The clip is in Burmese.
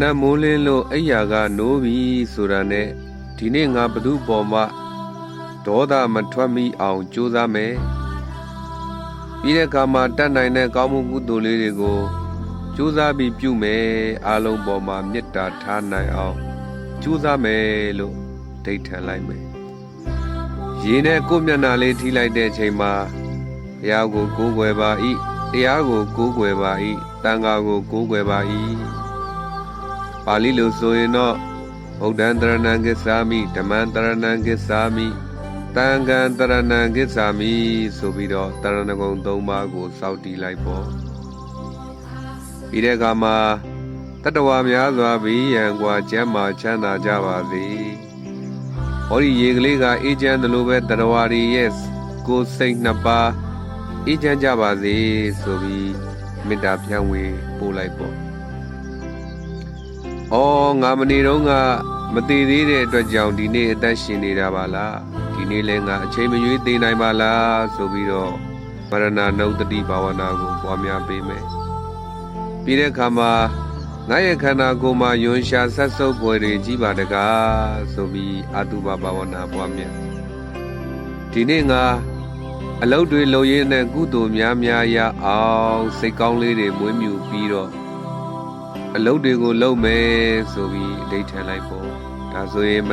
နက်မိုးလင်းလို့အိယာကနိုးပြီဆိုတာနဲ့ဒီနေ့ငါဘသူပေါ်မှာဒေါသမထွက်မိအောင်ကြိုးစားမယ်ပြီးတဲ့အခါမှာတတ်နိုင်တဲ့ကောင်းမှုကုသိုလ်လေးတွေကိုကြိုးစားပြီးပြုမယ်အားလုံးပေါ်မှာမေတ္တာထားနိုင်အောင်ကြိုးစားမယ်လို့ဒိဋ္ဌံလိုက်မယ်ရေနဲ့ကိုယ်မျက်နှာလေးထိလိုက်တဲ့အချိန်မှာဘုရားကိုကိုးကွယ်ပါ၏တရားကိုကိုးကွယ်ပါ၏တန်ခါကိုကိုးကွယ်ပါ၏ပါဠိလိုဆိုရင်တော့ဗုဒ္ဓံတရဏံကိစ္ဆာမိဓမ္မံတရဏံကိစ္ဆာမိတန်ခံတရဏံကိစ္ဆာမိဆိုပြီးတော့တရဏဂုံ၃ပါးကိုစောင့်တည်လိုက်ပေါ့ပြီးတဲ့အခါမှာတတ္တဝါများစွာဘေးရန်กว่าကျမ်းမာချမ်းသာကြပါစေဟောဒီရေကလေးကအေးချမ်းတယ်လို့ပဲတတ္တဝါတွေရဲ့ကိုယ်စိတ်နှစ်ပါးအေးချမ်းကြပါစေဆိုပြီးမေတ္တာဖြန့်ဝေပို့လိုက်ပေါ့ငါမနေတော့ကမသေးသေးတဲ့အတွက်ကြောင့်ဒီနေ့အသက်ရှင်နေတာပါလားဒီနေ့လည်းငါအချိန်မရွေးသေးနိုင်ပါလားဆိုပြီးတော့မရဏနုတ္တိဘာဝနာကိုပွားများပေးမယ်ပြီးတဲ့အခါမှာငါရဲ့ခန္ဓာကိုယ်မှာယွန်ရှာဆက်ဆုပ်ပွေတွေကြီးပါတကားဆိုပြီးအတုပဘာဝနာပွားများဒီနေ့ငါအလုပ်တွေလုပ်ရင်းနဲ့ကုသိုလ်များများရအောင်စိတ်ကောင်းလေးတွေမွေးမြူပြီးတော့အလုပ်တွေကိုလုပ်မယ်ဆိုပြီးအဓိဋ္ဌာန်လိုက်ပေါ့ဒါဆိုရင်